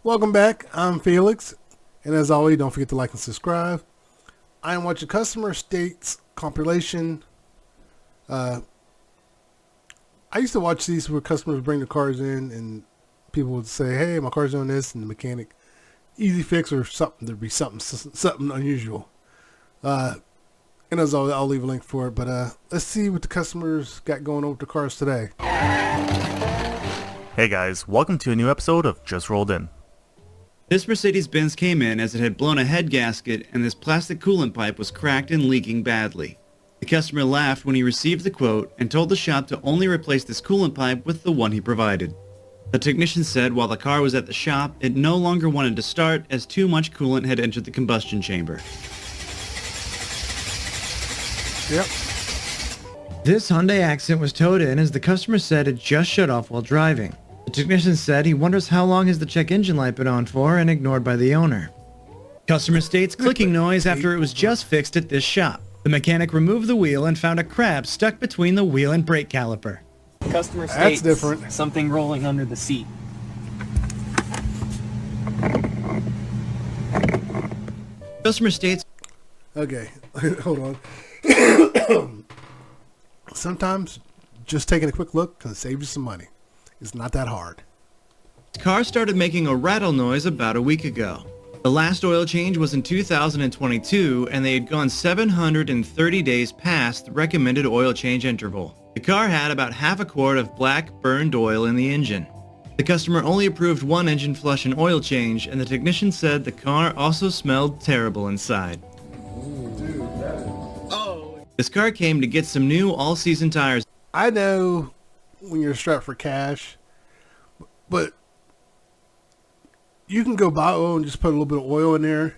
Welcome back. I'm Felix, and as always, don't forget to like and subscribe. I am watching customer states compilation. I used to watch these where customers bring the cars in, and people would say, "Hey, my car's doing this," and the mechanic easy fix or something. There'd be something unusual. And as always, I'll leave a link for it. But let's see what the customers got going on with the cars today. Hey guys, welcome to a new episode of Just Rolled In. This Mercedes-Benz came in as it had blown a head gasket and this plastic coolant pipe was cracked and leaking badly. The customer laughed when he received the quote and told the shop to only replace this coolant pipe with the one he provided. The technician said while the car was at the shop, it no longer wanted to start as too much coolant had entered the combustion chamber. Yep. This Hyundai Accent was towed in as the customer said it just shut off while driving. The technician said he wonders how long has the check engine light been on for and ignored by the owner. Customer states clicking noise after it was just fixed at this shop. The mechanic removed the wheel and found a crab stuck between the wheel and brake caliper. Customer states That's different. something rolling under the seat. Customer states Okay, hold on. Sometimes just taking a quick look can save you some money. It's not that hard. the car started making a rattle noise about a week ago. The last oil change was in 2022 and they had gone 730 days past the recommended oil change interval. The car had about half a quart of black burned oil in the engine. The customer only approved one engine flush and oil change, and the technician said the car also smelled terrible inside. This car came to get some new all-season tires. I know when you're strapped for cash, but you can go buy oil and just put a little bit of oil in there,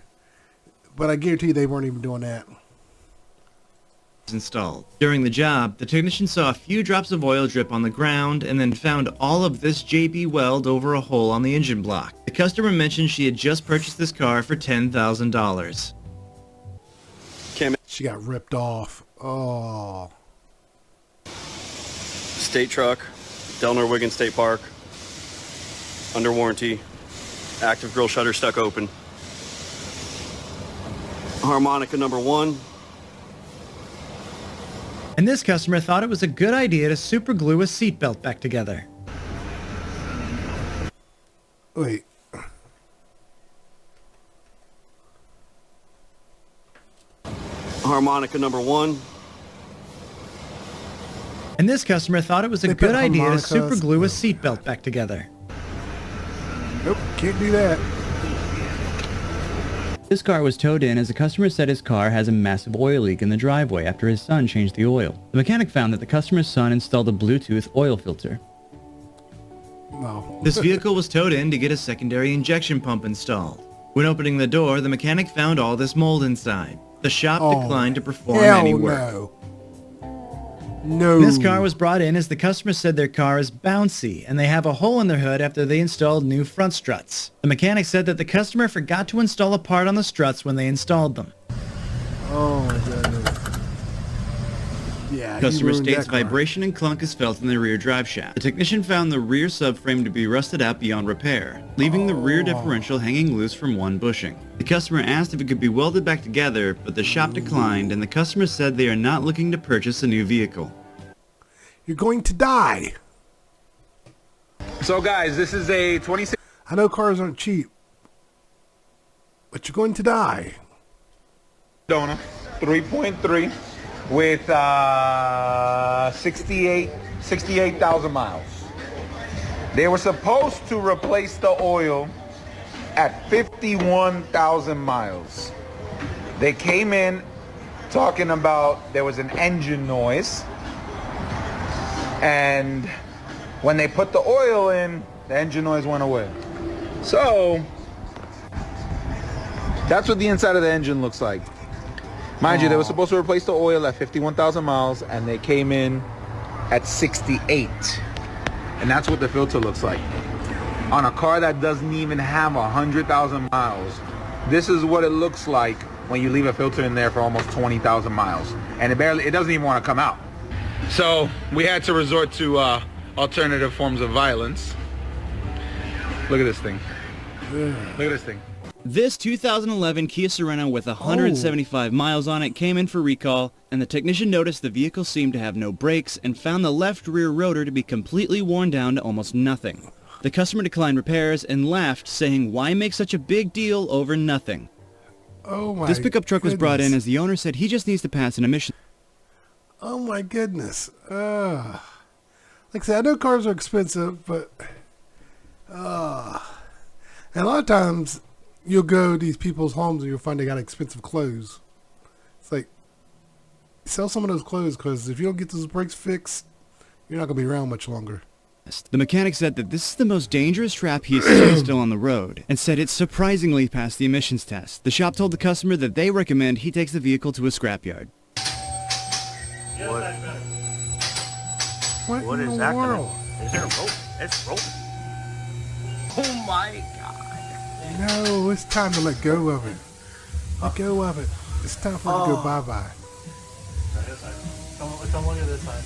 but I guarantee you they weren't even doing that. Installed. During the job, the technician saw a few drops of oil drip on the ground and then found all of this JB Weld over a hole on the engine block. The customer mentioned she had just purchased this car for $10,000. She got ripped off. Oh. State truck, Delnor Wiggins State Park, under warranty, active grill shutter stuck open. Harmonica number 1. And this customer thought it was a good idea to super glue a seatbelt back together. Wait. Harmonica number 1. And this customer thought it was a They good put idea to harmonicas- super glue a seatbelt back together. Nope, can't do that. This car was towed in as the customer said his car has a massive oil leak in the driveway after his son changed the oil. The mechanic found that the customer's son installed a Bluetooth oil filter. No. This vehicle was towed in to get a secondary injection pump installed. When opening the door, the mechanic found all this mold inside. The shop declined to perform any work. No. No. This car was brought in as the customer said their car is bouncy and they have a hole in their hood after they installed new front struts. The mechanic said that the customer forgot to install a part on the struts when they installed them. Oh my goodness. Yeah. Customer you ruined states that car. vibration and clunk is felt in the rear drive shaft. The technician found the rear subframe to be rusted out beyond repair, leaving the rear differential hanging loose from one bushing. The customer asked if it could be welded back together, but the shop declined, and the customer said they are not looking to purchase a new vehicle. You're going to die. So guys, this is a 26 I know cars aren't cheap, but you're going to die. Dona 3.3 with 68,000 miles. They were supposed to replace the oil at 51,000 miles. They came in talking about there was an engine noise, and when they put the oil in, the engine noise went away. So that's what the inside of the engine looks like. Mind you, they were supposed to replace the oil at 51,000 miles, and they came in at 68. And that's what the filter looks like. On a car that doesn't even have 100,000 miles, this is what it looks like when you leave a filter in there for almost 20,000 miles. And it doesn't even want to come out. So we had to resort to alternative forms of violence. Look at this thing. Look at this thing. This 2011 Kia Sorento with 175 miles on it came in for recall, and the technician noticed the vehicle seemed to have no brakes and found the left rear rotor to be completely worn down to almost nothing. The customer declined repairs and laughed, saying, "Why make such a big deal over nothing?" Oh my This pickup truck was brought in goodness. as the owner said he just needs to pass an emission. Oh my goodness. Like I said, I know cars are expensive, but and a lot of times you'll go to these people's homes and you'll find they got expensive clothes. It's like, sell some of those clothes, because if you don't get those brakes fixed, you're not going to be around much longer. The mechanic said that this is the most dangerous trap he has seen still on the road, and said it surprisingly passed the emissions test. The shop told the customer that they recommend he takes the vehicle to a scrapyard. What What in is the that world? Is there a rope? It's rope. Oh my god. No, it's time to let go of it. Let go of it. It's time for it to go bye-bye. Come look at this side.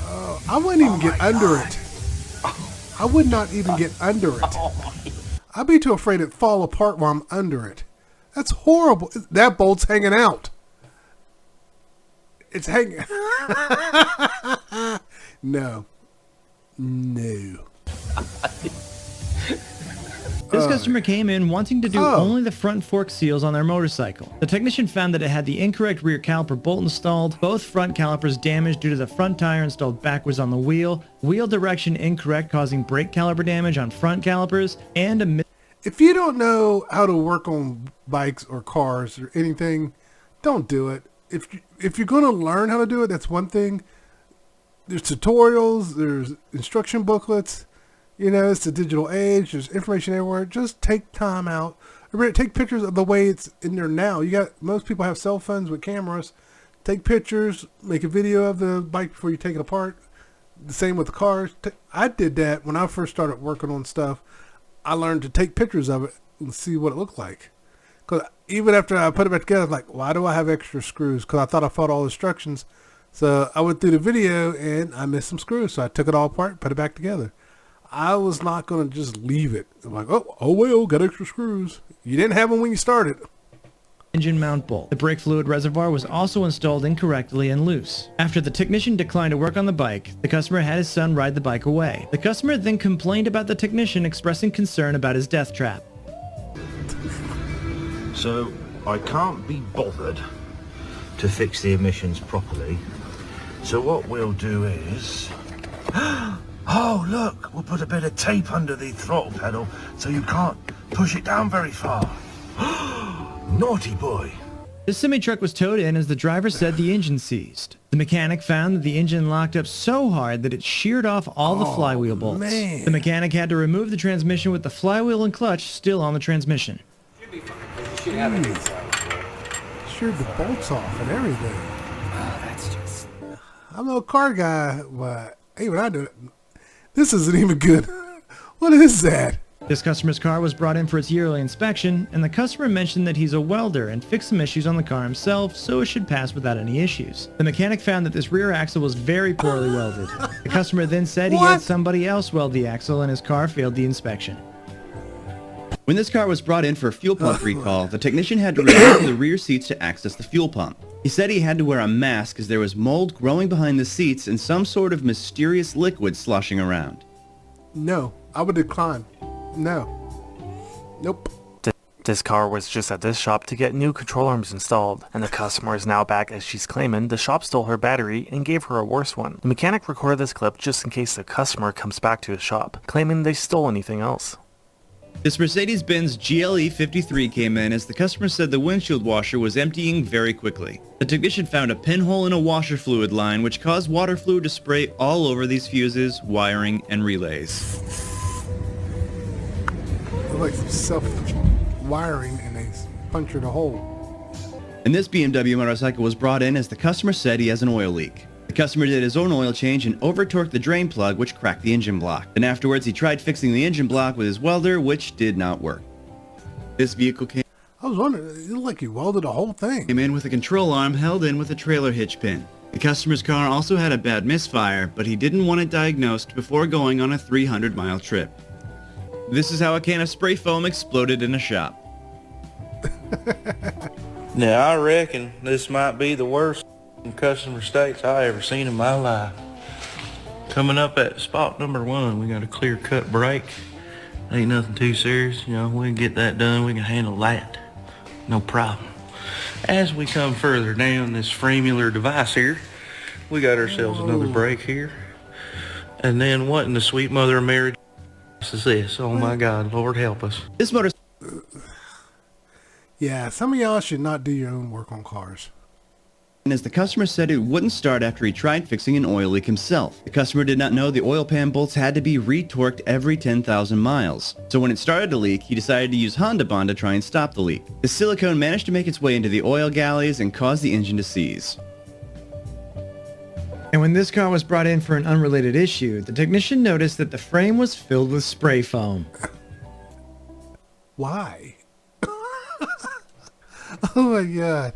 Oh, I wouldn't even get under it. I would not even get under it. I'd be too afraid it'd fall apart while I'm under it. That's horrible. That bolt's hanging out. It's hanging. No. No. This customer came in wanting to do Oh. only the front fork seals on their motorcycle. The technician found that it had the incorrect rear caliper bolt installed, both front calipers damaged due to the front tire installed backwards on the wheel direction incorrect causing brake caliper damage on front calipers, and a If you don't know how to work on bikes or cars or anything, don't do it. If you're going to learn how to do it, that's one thing. There's tutorials, there's instruction booklets. You know, it's the digital age. There's information everywhere. Just take time out. Take pictures of the way it's in there now. Most people have cell phones with cameras. Take pictures, make a video of the bike before you take it apart. The same with the cars. I did that when I first started working on stuff. I learned to take pictures of it and see what it looked like. Because even after I put it back together, I'm like, why do I have extra screws? Because I thought I followed all the instructions. So I went through the video and I missed some screws. So I took it all apart, put it back together. I was not going to just leave it. I'm like, oh well, got extra screws. You didn't have them when you started. engine mount bolt. The brake fluid reservoir was also installed incorrectly and loose. After the technician declined to work on the bike, the customer had his son ride the bike away. The customer then complained about the technician expressing concern about his death trap. So I can't be bothered to fix the emissions properly. So what we'll do is... Oh, look, we'll put a bit of tape under the throttle pedal so you can't push it down very far. Naughty boy. The semi-truck was towed in as the driver said the engine seized. The mechanic found that the engine locked up so hard that it sheared off all the flywheel bolts. Man. The mechanic had to remove the transmission with the flywheel and clutch still on the transmission. Should be fine. You should have it inside. Sheared the bolts off and everything. Oh, that's just... I'm no car guy, but hey, when I do it, this isn't even good. What is that? This customer's car was brought in for its yearly inspection, and the customer mentioned that he's a welder and fixed some issues on the car himself, so it should pass without any issues. The mechanic found that this rear axle was very poorly welded. The customer then said he had What? somebody else weld the axle and his car failed the inspection. When this car was brought in for a fuel pump recall, the technician had to remove the rear seats to access the fuel pump. He said he had to wear a mask as there was mold growing behind the seats and some sort of mysterious liquid sloshing around. No, I would decline. No. Nope. This car was just at this shop to get new control arms installed, and the customer is now back as she's claiming the shop stole her battery and gave her a worse one. The mechanic recorded this clip just in case the customer comes back to his shop, claiming they stole anything else. This Mercedes-Benz GLE 53 came in as the customer said the windshield washer was emptying very quickly. The technician found a pinhole in a washer fluid line which caused water fluid to spray all over these fuses, wiring, and relays. They're like self-wiring and they punctured a hole. And this BMW motorcycle was brought in as the customer said he has an oil leak. The customer did his own oil change and over-torqued the drain plug, which cracked the engine block. Then afterwards, he tried fixing the engine block with his welder, which did not work. This vehicle came I was wondering, it looked like you welded the whole thing. in with a control arm held in with a trailer hitch pin. The customer's car also had a bad misfire, but he didn't want it diagnosed before going on a 300-mile trip. This is how a can of spray foam exploded in a shop. Now, I reckon this might be the worst customer states I ever seen in my life. Coming up at spot number 1, we got a clear-cut break. Ain't nothing too serious, you know, we can get that done, we can handle that. No problem. As we come further down this framular device here, we got ourselves another break here. And then what in the sweet mother of Mary is this? Oh my God, Lord help us. This motor... Yeah, some of y'all should not do your own work on cars. As the customer said it wouldn't start after he tried fixing an oil leak himself. The customer did not know the oil pan bolts had to be retorqued every 10,000 miles. So when it started to leak, he decided to use Honda Bond to try and stop the leak. The silicone managed to make its way into the oil galleys and cause the engine to seize. And when this car was brought in for an unrelated issue, the technician noticed that the frame was filled with spray foam. Why? Oh my God.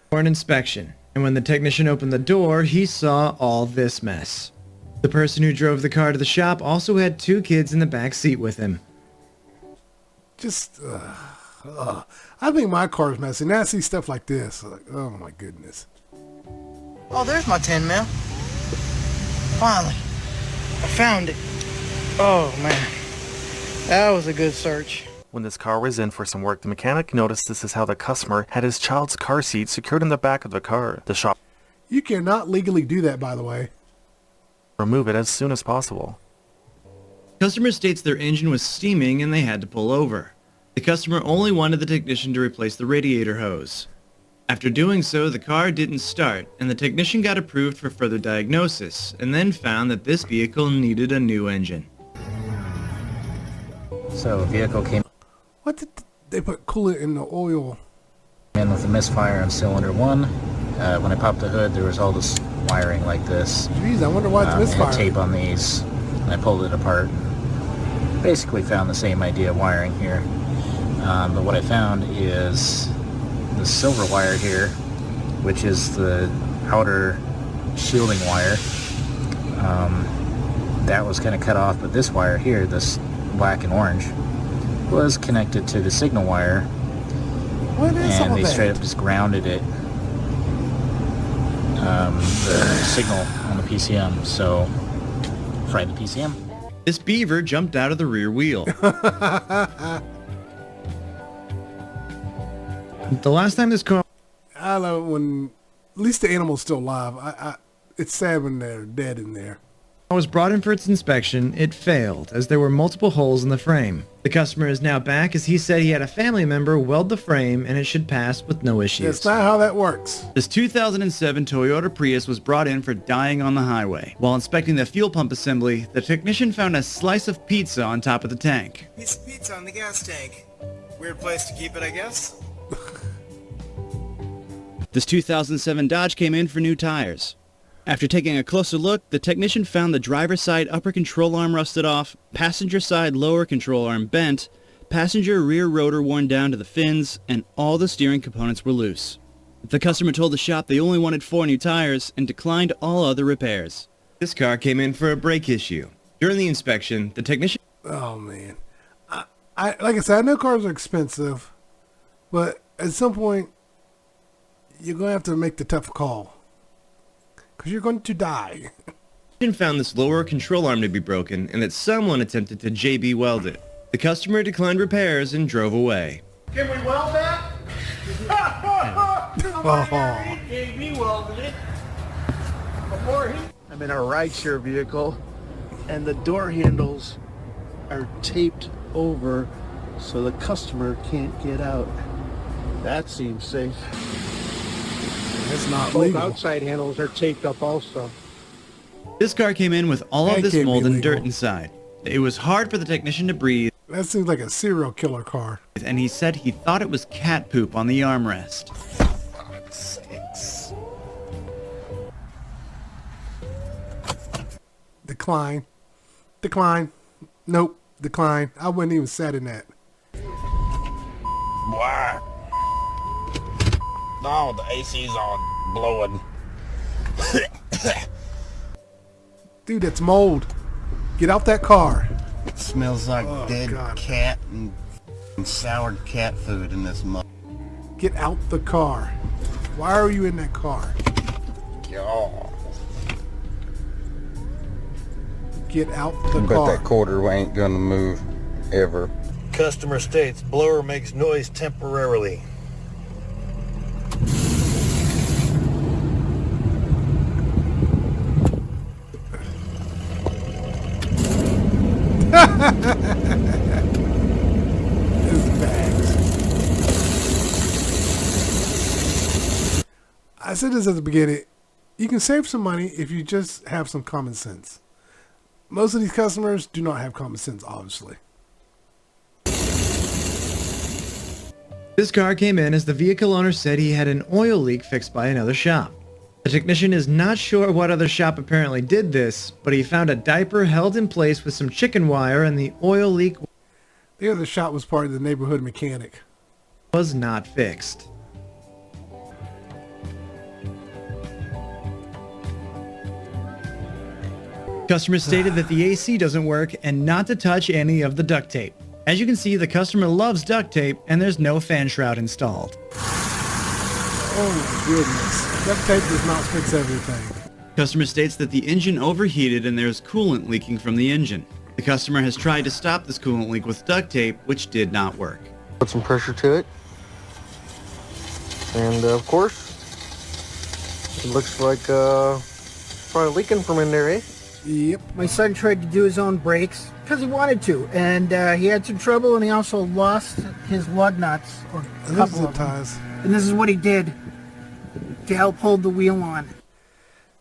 For an inspection, and when the technician opened the door, he saw all this mess. The person who drove the car to the shop also had 2 kids in the back seat with him. Just, I think my car's messy. Now I see stuff like this. Like, oh my goodness. Oh, there's my 10 mil. Finally. I found it. Oh, man. That was a good search. When this car was in for some work, the mechanic noticed this is how the customer had his child's car seat secured in the back of the car. The shop You cannot legally do that, by the way. remove it as soon as possible. Customer states their engine was steaming and they had to pull over. The customer only wanted the technician to replace the radiator hose. After doing so, the car didn't start, and the technician got approved for further diagnosis, and then found that this vehicle needed a new engine. So a vehicle came What did they put coolant in the oil? in with a misfire on cylinder 1. When I popped the hood, there was all this wiring like this. Jeez, I wonder why it's Had misfiring. tape on these, and I pulled it apart. Basically found the same idea of wiring here. But what I found is the silver wire here, which is the outer shielding wire. That was kind of cut off, but this wire here, this black and orange, was connected to the signal wire. What is all And they that? straight up just grounded it, the signal on the PCM, so fried the PCM. This beaver jumped out of the rear wheel. The last time this car I love when at least the animal's still alive. It's sad when they're dead in there. was brought in for its inspection, it failed, as there were multiple holes in the frame. The customer is now back as he said he had a family member weld the frame and it should pass with no issues. That's not how that works. This 2007 Toyota Prius was brought in for dying on the highway. While inspecting the fuel pump assembly, the technician found a slice of pizza on top of the tank. Piece of pizza on the gas tank. Weird place to keep it, I guess. This 2007 Dodge came in for new tires. After taking a closer look, the technician found the driver's side upper control arm rusted off, passenger side lower control arm bent, passenger rear rotor worn down to the fins, and all the steering components were loose. The customer told the shop they only wanted 4 new tires and declined all other repairs. This car came in for a brake issue. During the inspection, the technician... Oh man, I like I said, I know cars are expensive, but at some point you're gonna have to make the tough call because you're going to die. found this lower control arm to be broken and that someone attempted to JB weld it. The customer declined repairs and drove away. Can we weld that? JB welded it. I'm in a rideshare vehicle, and the door handles are taped over so the customer can't get out. That seems safe. It's not Both legal. outside handles are taped up also. This car came in with all That of this can't be mold and legal. dirt inside. It was hard for the technician to breathe, That seems like a serial killer car. and he said he thought it was cat poop on the armrest. Decline. Decline. Nope. Decline. I wouldn't even sat in that. Why? No, the AC's on blowing. Dude, that's mold. Get out that car. Smells like dead God. cat and soured cat food in this mug. Get out the car. Why are you in that car? Get out the Bet car. that quarter ain't gonna move ever. Customer states blower makes noise temporarily. I said this at the beginning. You can save some money if you just have some common sense. Most of these customers do not have common sense, obviously. This car came in as the vehicle owner said he had an oil leak fixed by another shop. The technician is not sure what other shop apparently did this, but he found a diaper held in place with some chicken wire and the oil leak The other shop was part of the neighborhood mechanic. was not fixed. Customer stated that the AC doesn't work and not to touch any of the duct tape. As you can see, the customer loves duct tape and there's no fan shroud installed. Oh my goodness. Duct tape does not fix everything. Customer states that the engine overheated and there's coolant leaking from the engine. The customer has tried to stop this coolant leak with duct tape, which did not work. Put some pressure to it. And of course, it looks like probably leaking from in there, eh? Yep. My son tried to do his own brakes because he wanted to, and he had some trouble, and he also lost his lug nuts, or a couple of them. Ties. And this is what he did to help hold the wheel on.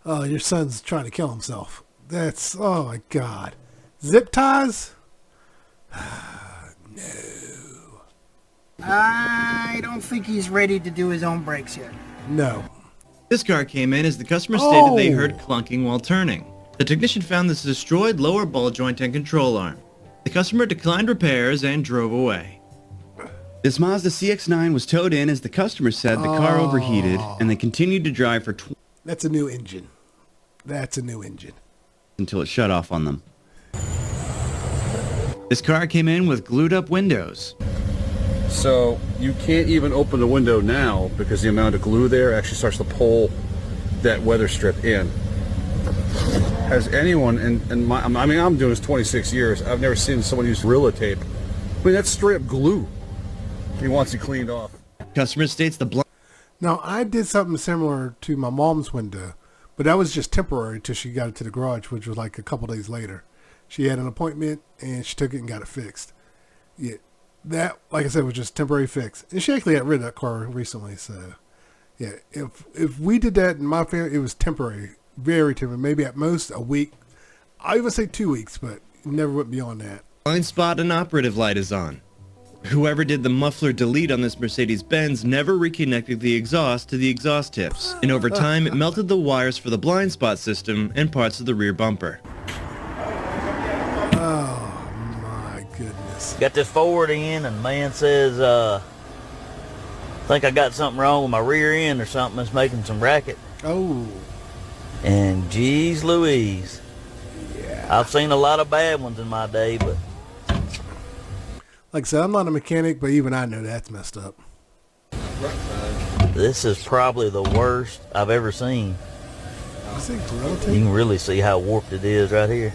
Oh, your son's trying to kill himself. That's, oh my God. Zip ties? No. I don't think he's ready to do his own brakes yet. No. This car came in as the customer stated they Oh. heard clunking while turning. The technician found this destroyed lower ball joint and control arm. The customer declined repairs and drove away. This Mazda CX-9 was towed in as the customer said the car overheated and they continued to drive for That's a new engine. That's a new engine. until it shut off on them. This car came in with glued up windows. So you can't even open the window now because the amount of glue there actually starts to pull that weather strip in. Has anyone in my, I mean, I'm doing this 26 years. I've never seen someone use Gorilla Tape. I mean, that's straight up glue. He wants it cleaned off. Customer states the blind. Now, I did something similar to my mom's window, but that was just temporary until she got it to the garage, which was like a couple days later. She had an appointment and she took it and got it fixed. Yeah, that, like I said, was just a temporary fix. And she actually got rid of that car recently. So, yeah, if we did that in my family, it was temporary, very temporary, maybe at most a week. I even say 2 weeks, but it never went beyond that. Blind spot and operative light is on. Whoever did the muffler delete on this Mercedes-Benz never reconnected the exhaust to the exhaust tips, and over time it melted the wires for the blind spot system and parts of the rear bumper. Oh my goodness. Got this forward end and man says, think I got something wrong with my rear end or something. It's making some racket. Oh. And geez Louise. Yeah. I've seen a lot of bad ones in my day, but Like I said, I'm not a mechanic, but even I know that's messed up. this is probably the worst I've ever seen. I think Gorilla You Tape. can really see how warped it is right here.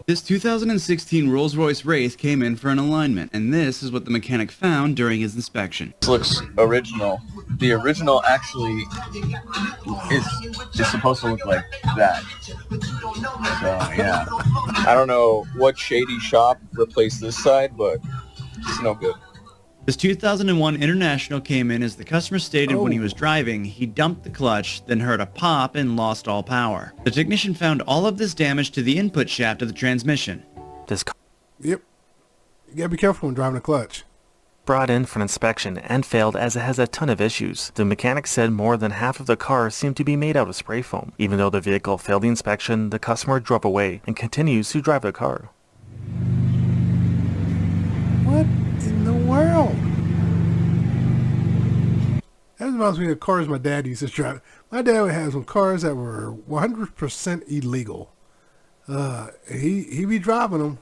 This 2016 Rolls-Royce Wraith came in for an alignment, and this is what the mechanic found during his inspection. This looks original. The original actually is supposed to look like that. So yeah, I don't know what shady shop replaced this side, but it's no good. This 2001 International came in as the customer stated when he was driving, he dumped the clutch, then heard a pop and lost all power. The technician found all of this damage to the input shaft of the transmission. This Yep. You gotta be careful when driving a clutch. brought in for an inspection and failed as it has a ton of issues. The mechanic said more than half of the car seemed to be made out of spray foam. Even though the vehicle failed the inspection, the customer drove away and continues to drive the car. What in the world? That reminds me of cars my dad used to drive. My dad would have some cars that were 100% illegal. He'd be driving them,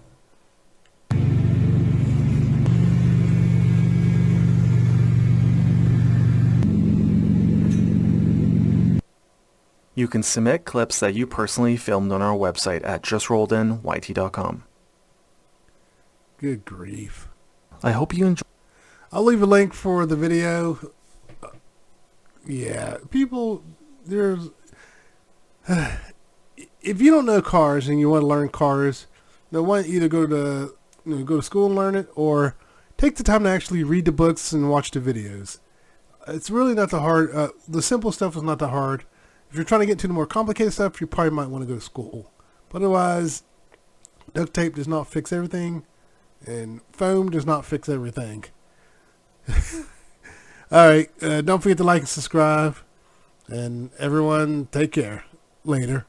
You can submit clips that you personally filmed on our website at justrolledyt.com. Good grief. I hope you enjoy. I'll leave a link for the video. Yeah, people, there's... if you don't know cars and you want to learn cars, then why don't you either go to school and learn it, or take the time to actually read the books and watch the videos. It's really not that hard. The simple stuff is not that hard. If you're trying to get into the more complicated stuff, you probably might want to go to school. But otherwise, duct tape does not fix everything, and foam does not fix everything. All right, don't forget to like and subscribe, and everyone take care. Later.